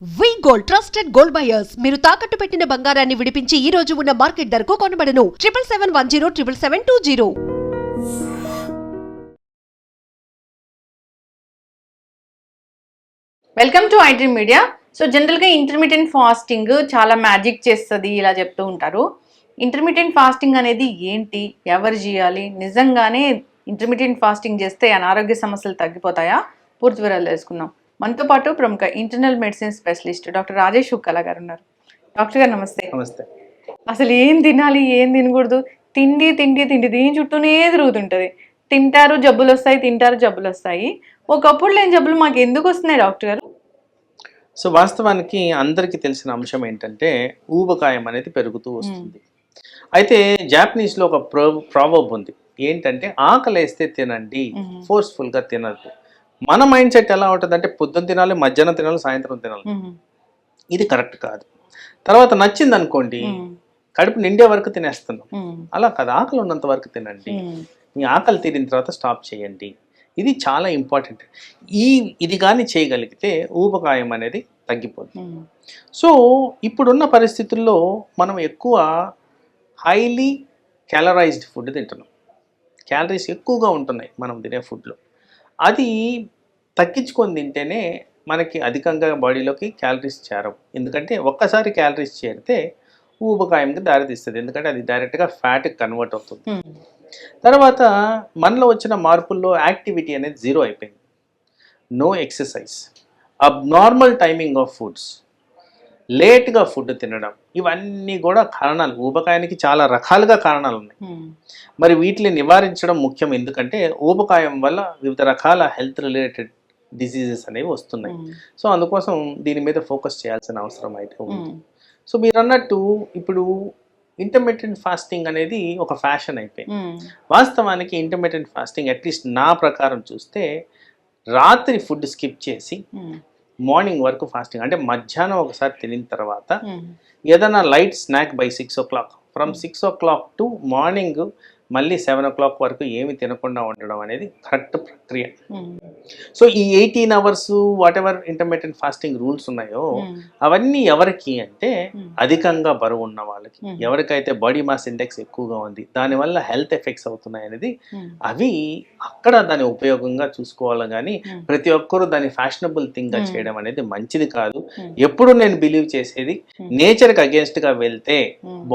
వి gold trusted gold buyers మీరు తాకట్టు పెట్టిన బంగారాన్ని విడిపించి ఈ రోజు ఉన్న మార్కెట్ ధరకు కొనబడను 7771077720. Welcome to iDream media. So జనరల్గా ఇంటర్మీడియట్ ఫాస్టింగ్ చాలా మ్యాజిక్ చేస్తుంది ఇలా చెప్తూ ఉంటారు. ఇంటర్మీడియట్ ఫాస్టింగ్ అనేది ఏంటి, ఎవరు చేయాలి, నిజంగానే ఇంటర్మీడియట్ ఫాస్టింగ్ చేస్తే అనారోగ్య సమస్యలు తగ్గిపోతాయా? పూర్తి వివరాలు తెలుసుకుందాం. మనతో పాటు ప్రముఖ internal medicine specialist doctor Rajesh Hukkala గారు ఉన్నారు. డాక్టర్ గారు నమస్తే. నమస్తే. అసలు ఏం తినాలి, ఏం తినకూడదు, తిండి తిండి తిండి దీని చుట్టూనే తిరుగుతుంటుంది. తింటారు జబ్బులు వస్తాయి, తింటారు జబ్బులు వస్తాయి. ఒకప్పుడు లేని జబ్బులు మాకు ఎందుకు వస్తున్నాయి డాక్టర్ గారు? సో వాస్తవానికి అందరికీ తెలిసిన అంశం ఏంటంటే ఊబకాయం అనేది పెరుగుతూ వస్తుంది. అయితే జాపనీస్లో ఒక ప్రావర్బ్ ఉంది, ఏంటంటే ఆకలేస్తే తినండి, ఫోర్స్ఫుల్గా తినద్దు. మన మైండ్ సెట్ ఎలా ఉంటుంది అంటే పొద్దున్న తినాలి, మధ్యాహ్నం తినాలి, సాయంత్రం తినాలి. ఇది కరెక్ట్ కాదు. తర్వాత నచ్చింది అనుకోండి, కడుపు నిండే వరకు తినేస్తున్నాం. అలా కాదు, ఆకలి ఉన్నంత వరకు తినండి. మీ ఆకలి తీరిన తర్వాత స్టాప్ చేయండి. ఇది చాలా ఇంపార్టెంట్. ఇది కానీ చేయగలిగితే ఊబకాయం అనేది తగ్గిపోతుంది. సో ఇప్పుడున్న పరిస్థితుల్లో మనం ఎక్కువ హైలీ క్యాలరైజ్డ్ ఫుడ్ తింటున్నాం. క్యాలరీస్ ఎక్కువగా ఉంటున్నాయి మనం తినే ఫుడ్లో. అది తగ్గించుకొని తింటేనే మనకి అధికంగా బాడీలోకి క్యాలరీస్ చేరవు. ఎందుకంటే ఒక్కసారి క్యాలరీస్ చేరితే ఊబకాయంకి దారితీస్తుంది. ఎందుకంటే అది డైరెక్ట్గా ఫ్యాట్కి కన్వర్ట్ అవుతుంది. తర్వాత మనలో వచ్చిన మార్పుల్లో యాక్టివిటీ అనేది జీరో అయిపోయింది. No exercise, abnormal timing of foods, లేట్గా ఫుడ్ తినడం, ఇవన్నీ కూడా కారణాలు. ఊబకాయానికి చాలా రకాలుగా కారణాలు ఉన్నాయి. మరి వీటిని నివారించడం ముఖ్యం. ఎందుకంటే ఊబకాయం వల్ల వివిధ రకాల హెల్త్ రిలేటెడ్ డిసీజెస్ అనేవి వస్తున్నాయి. సో అందుకోసం దీని మీద ఫోకస్ చేయాల్సిన అవసరం అయితే ఉంది. సో మీరు అన్నట్టు ఇప్పుడు ఇంటర్మిటెంట్ ఫాస్టింగ్ అనేది ఒక ఫ్యాషన్ అయిపోయింది. వాస్తవానికి ఇంటర్మిటెంట్ ఫాస్టింగ్ అట్లీస్ట్ నా ప్రకారం చూస్తే రాత్రి ఫుడ్ స్కిప్ చేసి మార్నింగ్ వరకు ఫాస్టింగ్, అంటే మధ్యాహ్నం ఒకసారి తినిన తర్వాత ఏదైనా light snack by 6 o'clock, from 6 o'clock to morning మళ్ళీ 7 o'clock వరకు ఏమి తినకుండా ఉండడం అనేది కరెక్ట్ ప్రక్రియ. సో ఈ 18 hours what ever intermittent fasting rules ఉన్నాయో అవన్నీ ఎవరికి అంటే అధికంగా బరువు ఉన్న వాళ్ళకి, ఎవరికైతే బాడీ మాస్ ఇండెక్స్ ఎక్కువగా ఉంది, దానివల్ల హెల్త్ ఎఫెక్ట్స్ అవుతున్నాయి అనేది, అవి అక్కడ దాని ఉపయోగంగా చూసుకోవాలి. కానీ ప్రతి ఒక్కరూ దాన్ని ఫ్యాషనబుల్ థింగ్గా చేయడం అనేది మంచిది కాదు. ఎప్పుడు నేను బిలీవ్ చేసేది, నేచర్కి అగేన్స్ట్గా వెళ్తే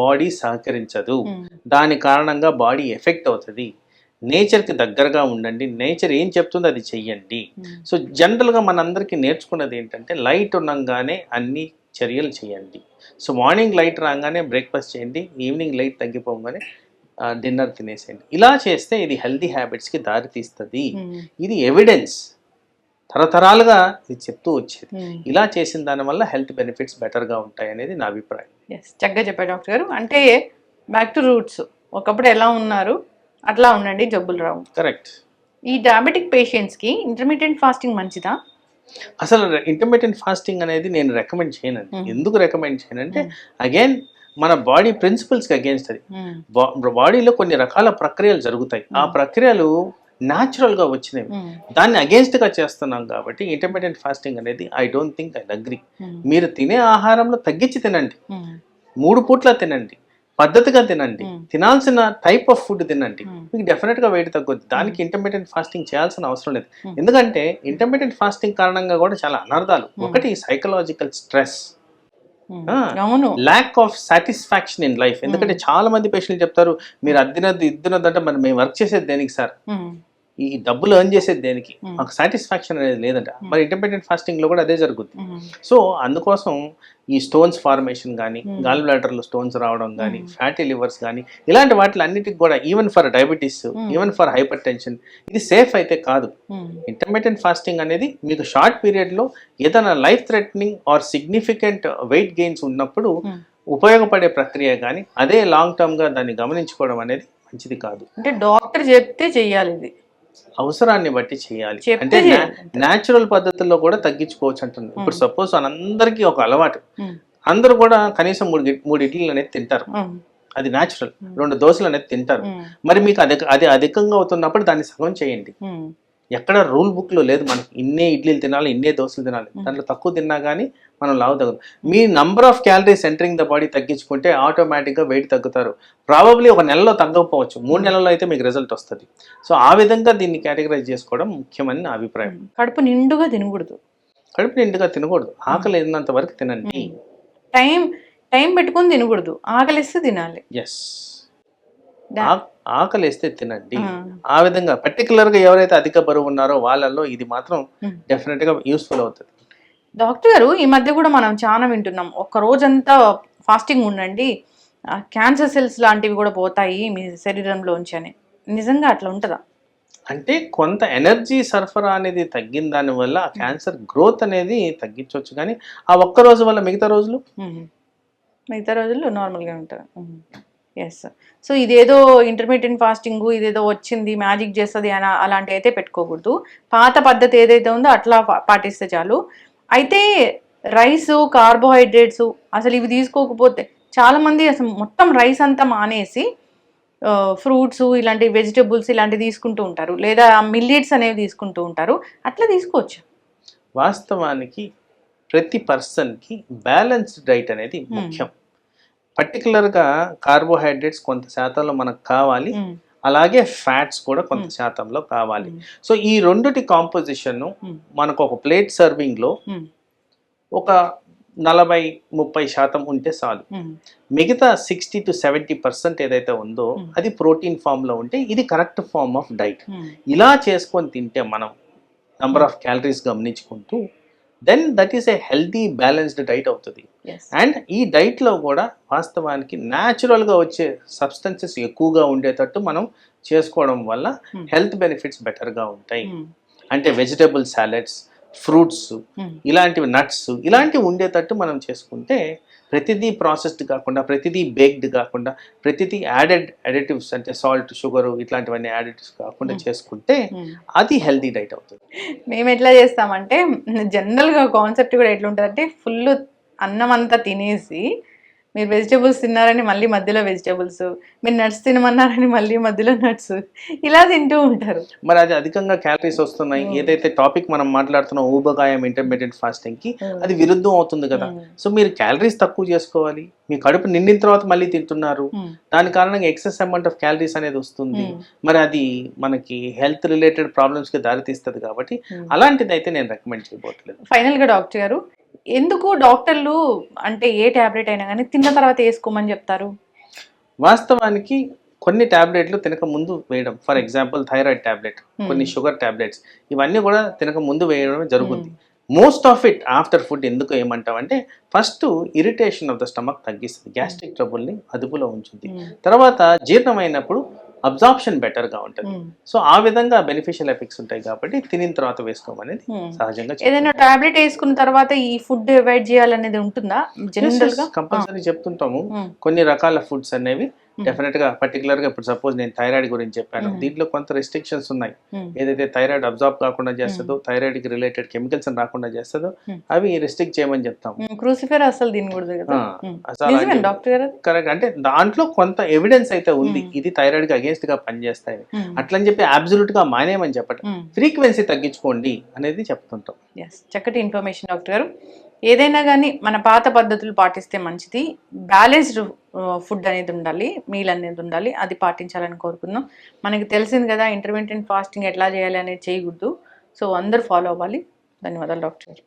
బాడీ సహకరించదు, దాని కారణంగా బాడీ ఎఫెక్ట్ అవుతుంది. నేచర్కి దగ్గరగా ఉండండి, నేచర్ ఏం చెప్తుందో అది చెయ్యండి. సో జనరల్గా మనందరికీ నేర్చుకున్నది ఏంటంటే లైట్ ఉండగానే అన్ని చర్యలు చేయండి. సో మార్నింగ్ లైట్ రాగానే బ్రేక్ఫాస్ట్ చేయండి, ఈవినింగ్ లైట్ తగ్గిపోగానే డిన్నర్ తినేసేయండి. ఇలా చేస్తే ఇది హెల్తీ హ్యాబిట్స్కి దారి తీస్తుంది. ఇది ఎవిడెన్స్, తరతరాలుగా ఇది చెప్తూ వచ్చేది. ఇలా చేసిన దానివల్ల హెల్త్ బెనిఫిట్స్ బెటర్గా ఉంటాయి అనేది నా అభిప్రాయం. చక్కగా చెప్పారు డాక్టర్ గారు. అంటే బ్యాక్ టు రూట్స్, ఒకప్పుడు ఎలా ఉన్నారు అట్లా ఉండండి, జబ్బులు రావు. కరెక్ట్. ఈ డయాబెటిక్ పేషెంట్స్కి ఇంటర్మీడియట్ ఫాస్టింగ్ మంచిదా? అసలు ఇంటర్మీడియట్ ఫాస్టింగ్ అనేది నేను రికమెండ్ చేయనండి. ఎందుకు రికమెండ్ చేయనంటే అగైన్ మన బాడీ ప్రిన్సిపల్స్కి అగేన్స్ట్ అది. బాడీలో కొన్ని రకాల ప్రక్రియలు జరుగుతాయి, ఆ ప్రక్రియలు న్యాచురల్గా వచ్చినవి, దాన్ని అగేన్స్ట్గా చేస్తున్నాం కాబట్టి ఇంటర్మీడియట్ ఫాస్టింగ్ అనేది I don't think I agree. మీరు తినే ఆహారంలో తగ్గించి తినండి, 3 పూట్ల తినండి, పద్ధతిగా తినండి, తినాల్సిన టైప్ ఆఫ్ ఫుడ్ తినండి, మీకు డెఫినెట్గా వెయిట్ తగ్గుద్ది. దానికి ఇంటర్మీడియట్ ఫాస్టింగ్ చేయాల్సిన అవసరం లేదు. ఎందుకంటే ఇంటర్మీడియట్ ఫాస్టింగ్ కారణంగా కూడా చాలా అనర్థాలు. ఒకటి psychological stress, lack of satisfaction in life. ఎందుకంటే చాలా మంది పేషెంట్లు చెప్తారు, మీరు అద్దినద్దు ఇద్దునద్దంటే మరి మేము వర్క్ చేసేది దేనికి సార్, ఈ డబ్బులు ఎర్న్ చేసేది దేనికి, మాకు సాటిస్ఫాక్షన్ అనేది లేదంట. మరి ఇంటర్మీడియట్ ఫాస్టింగ్ లో కూడా అదే జరుగుద్ది. సో అందుకోసం ఈ స్టోన్స్ ఫార్మేషన్ కానీ, గాల్ బ్లాడర్లో స్టోన్స్ రావడం కానీ, ఫ్యాటీ లివర్స్ కానీ, ఇలాంటి వాటి అన్నిటికి కూడా, even for diabetes, even for hypertension, ఇది సేఫ్ అయితే కాదు. ఇంటర్మీడియట్ ఫాస్టింగ్ అనేది మీకు షార్ట్ పీరియడ్లో ఏదైనా life threatening or significant weight gains ఉన్నప్పుడు ఉపయోగపడే ప్రక్రియ, కానీ అదే లాంగ్ టర్మ్గా దాన్ని గమనించుకోవడం అనేది మంచిది కాదు. అంటే డాక్టర్ చెప్తే చెయ్యాలి, ఇది అవసరాన్ని బట్టి చేయాలి. అంటే న్యాచురల్ పద్ధతుల్లో కూడా తగ్గించుకోవచ్చు అంటుంది. ఇప్పుడు సపోజ్ అందరికీ ఒక అలవాటు, అందరూ కూడా కనీసం 3 ఇడ్లీలు అనేది తింటారు, అది న్యాచురల్. 2 దోశలు అనేది తింటారు. మరి మీకు అది అధికంగా అవుతున్నప్పుడు దాన్ని సగం చేయండి. ఎక్కడ రూల్ బుక్ లో లేదు మనకి ఇన్నే ఇడ్లీలు తినాలి, ఇన్నే దోశలు తినాలి. దాంట్లో తక్కువ తిన్నా కానీ మనం లావు తగ్గుతాం. మీ number of calories entering the body తగ్గించుకుంటే ఆటోమేటిక్గా వెయిట్ తగ్గుతారు. ప్రాబబ్లీ ఒక నెలలో తగ్గకపోవచ్చు, 3 నెలల్లో అయితే మీకు రిజల్ట్ వస్తుంది. సో ఆ విధంగా దీన్ని కేటగరైజ్ చేసుకోవడం ముఖ్యమని నా అభిప్రాయం. కడుపు నిండుగా తినకూడదు, కడుపు నిండుగా తినకూడదు, ఆకలి అయినంత వరకు తినండి. టైం పెట్టుకొని తినకూడదు, ఆకలిస్తే తినాలి. ఎస్, ఆకలిస్తే తినండి. ఆ విధంగా పర్టికులర్గా ఎవరైతే అధిక బరువు ఉన్నారో వాళ్ళల్లో ఇది మాత్రం డెఫినెట్గా యూస్ఫుల్ అవుతుంది. డాక్టర్ గారు, ఈ మధ్య కూడా మనం చాలా వింటున్నాం, ఒక్క రోజంతా ఫాస్టింగ్ ఉండండి, క్యాన్సర్ సెల్స్ లాంటివి కూడా పోతాయి మీ శరీరంలోంచి అని. నిజంగా అట్లా ఉంటుందా? అంటే కొంత ఎనర్జీ సరఫరా అనేది తగ్గిన దానివల్ల ఆ క్యాన్సర్ గ్రోత్ అనేది తగ్గించవచ్చు, కానీ ఆ ఒక్క రోజు వల్ల మిగతా రోజులు నార్మల్గా ఉంటారు. ఎస్. సో ఇదేదో ఇంటర్మీడియట్ ఫాస్టింగ్ ఇదేదో వచ్చింది మ్యాజిక్ చేస్తుంది అని అలాంటివి అయితే పెట్టుకోకూడదు. పాత పద్ధతి ఏదైతే ఉందో అట్లా పాటిస్తే చాలు. అయితే రైస్, కార్బోహైడ్రేట్స్ అసలు ఇవి తీసుకోకపోతే చాలామంది అసలు మొత్తం రైస్ అంతా మానేసి ఫ్రూట్స్ ఇలాంటి వెజిటబుల్స్ ఇలాంటివి తీసుకుంటూ ఉంటారు, లేదా మిల్లెట్స్ అనేవి తీసుకుంటూ ఉంటారు. అట్లా తీసుకోవచ్చు. వాస్తవానికి ప్రతి పర్సన్కి బ్యాలెన్స్డ్ డైట్ అనేది ముఖ్యం. పర్టికులర్గా కార్బోహైడ్రేట్స్ కొంత శాతంలో మనకు కావాలి, అలాగే ఫ్యాట్స్ కూడా కొంత శాతంలో కావాలి. సో ఈ రెండుటి కాంపోజిషన్ మనకు ఒక ప్లేట్ సర్వింగ్లో ఒక 40-30% ఉంటే చాలు. మిగతా 60 to 70% ఏదైతే ఉందో అది ప్రోటీన్ ఫామ్లో ఉంటే ఇది కరెక్ట్ ఫార్మ్ ఆఫ్ డైట్. ఇలా చేసుకొని తింటే మనం నంబర్ ఆఫ్ క్యాలరీస్ గమనించుకుంటూ then that is a healthy balanced diet అవుతుంది. అండ్ ఈ డైట్లో కూడా వాస్తవానికి న్యాచురల్గా వచ్చే సబ్స్టెన్సెస్ ఎక్కువగా ఉండేటట్టు మనం చేసుకోవడం వల్ల హెల్త్ బెనిఫిట్స్ బెటర్గా ఉంటాయి. అంటే వెజిటబుల్ సాలెడ్స్, ఫ్రూట్స్, ఇలాంటివి నట్స్ ఇలాంటివి ఉండేటట్టు మనం చేసుకుంటే ప్రతిదీ ప్రాసెస్డ్ కాకుండా, ప్రతిదీ బేక్డ్ కాకుండా, ప్రతిదీ అడిటివ్స్ అంటే సాల్ట్, షుగర్ ఇట్లాంటివన్నీ యాడిటివ్స్ కాకుండా చేసుకుంటే అది హెల్తీ డైట్ అవుతుంది. మేము ఎట్లా చేస్తామంటే జనరల్గా కాన్సెప్ట్ కూడా ఎట్లుంటుందంటే ఫుల్ అన్నం అంతా తినేసి మీరు వెజిటబుల్స్ తిన్నారని మళ్ళీ మధ్యలో వెజిటబుల్స్, మీరు నట్స్ తినమన్నారని మళ్ళీ మధ్యలో నట్స్, ఇలా తింటూ ఉంటారు. మరి అది అధికంగా క్యాలరీస్ వస్తున్నాయి. ఏదైతే టాపిక్ మనం మాట్లాడుతున్నాం ఊబకాయం ఇంటర్మీడియట్ ఫాస్టింగ్ కి, అది విరుద్ధం అవుతుంది కదా. సో మీరు క్యాలరీస్ తక్కువ చేసుకోవాలి. మీ కడుపు నిండిన తర్వాత మళ్ళీ తింటున్నారు, దాని కారణంగా ఎక్సెస్ అమౌంట్ ఆఫ్ క్యాలరీస్ అనేది వస్తుంది. మరి అది మనకి హెల్త్ రిలేటెడ్ ప్రాబ్లమ్స్ కి దారితీస్తుంది. కాబట్టి అలాంటిది అయితే నేను రికమెండ్ చేయబోట్లేదు. ఫైనల్ గా డాక్టర్ గారు, ఎందుకు డాక్టర్లు అంటే ఏ టాబ్లెట్ అయినా కానీ తిన్న తర్వాత వేసుకోమని చెప్తారు? వాస్తవానికి కొన్ని టాబ్లెట్లు తినక ముందు వేయడం, ఫర్ ఎగ్జాంపుల్ థైరాయిడ్ టాబ్లెట్, కొన్ని షుగర్ టాబ్లెట్స్, ఇవన్నీ కూడా తినక ముందు వేయడం జరుగుతుంది. Most of it after food. ఎందుకు ఏమంటామంటే first irritation of the stomach తగ్గిస్తుంది, గ్యాస్ట్రిక్ ట్రబుల్ని అదుపులో ఉంచుతుంది. తర్వాత జీర్ణమైనప్పుడు అబ్జార్ప్షన్ బెటర్గా ఉంటుంది. సో ఆ విధంగా బెనిఫిషియల్ ఎఫెక్ట్స్ ఉంటాయి. కాబట్టి తినిన తర్వాత వేసుకోమనేది సహజంగా. ఏదైనా టాబ్లెట్ వేసుకున్న తర్వాత ఈ ఫుడ్ అవాయిడ్ చేయాలనేది ఉంటుందా? జనరల్ గా కంపల్సరీ చెప్తుంటాము. కొన్ని రకాల ఫుడ్స్ అనేవి డెఫినెట్ గా పర్టికులర్ గా ఇప్పుడు సపోజ్ నేను థైరాయిడ్ గురించి చెప్పాను, దీంట్లో కొంత రెస్ట్రిక్షన్స్ ఉన్నాయి. ఏదైతే థైరాయిడ్ అబ్జార్బ్ కాకుండా చేస్తుందో, థైరాయిడ్ కి రిలేటెడ్ కెమికల్స్ రాకుండా చేస్తుందో అవి రెస్ట్రిక్ట్ చేయమని చెప్తాము. క్రూసిఫర్ అసలు తినకూడదు కదా. కరెక్ట్. అంటే దాంట్లో కొంత ఎవిడెన్స్ అయితే ఉంది ఇది థైరాయిడ్ కి అగేన్స్ట్ గా పనిచేస్తాయి. అట్లని చెప్పి అబ్సల్యూట్ గా మానేయమని చెప్పటం, ఫ్రీక్వెన్సీ తగ్గించుకోండి అనేది చెప్తుంటాం. చక్కటి ఇన్ఫర్మేషన్ డాక్టర్ గారు. ఏదైనా కానీ మన పాత పద్ధతులు పాటిస్తే మంచిది. బ్యాలెన్స్డ్ ఫుడ్ అనేది ఉండాలి, మీల్ అనేది ఉండాలి, అది పాటించాలని కోరుకుందాం. మనకి తెలిసింది కదా ఇంటర్మీడియట్ ఫాస్టింగ్ ఎట్లా చేయాలి అనేది చేయకూడదు. సో అందరూ ఫాలో అవ్వాలి. ధన్యవాదాలు డాక్టర్ గారు.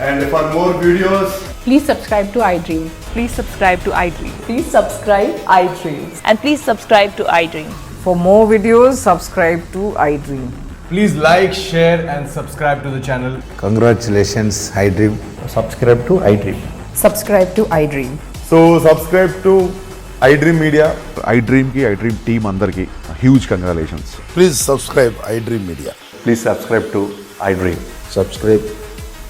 And for more videos, Please subscribe to iDream. Please subscribe to iDream. Please subscribe iDream. And please subscribe to iDream. For more videos, subscribe to iDream. please like, share and subscribe to the channel. Congratulations, iDream. Subscribe to iDream. Subscribe to iDream. So subscribe to iDream Media. iDream ki iDream team andarki huge congratulations. Please subscribe iDream Media. Please subscribe to iDream. Subscribe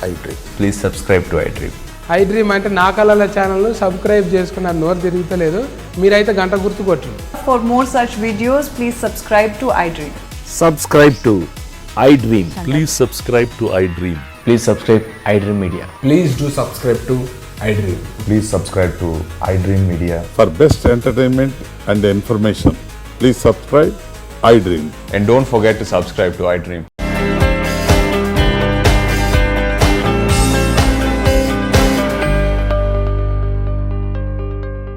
iDream. Please subscribe to iDream. iDream అంటే నా కళల ఛానల్ను subscribe చేసుకున్నారు, నోరు తిరుగుతలేదు, మీరైతే గంట గుర్తు కొట్టండి. For more such videos, please subscribe to iDream. Subscribe to iDream. Please subscribe to iDream. Please subscribe iDream Media. Please do subscribe to iDream. Please subscribe to iDream Media. For best entertainment and information, please subscribe iDream. And don't forget to subscribe to iDream.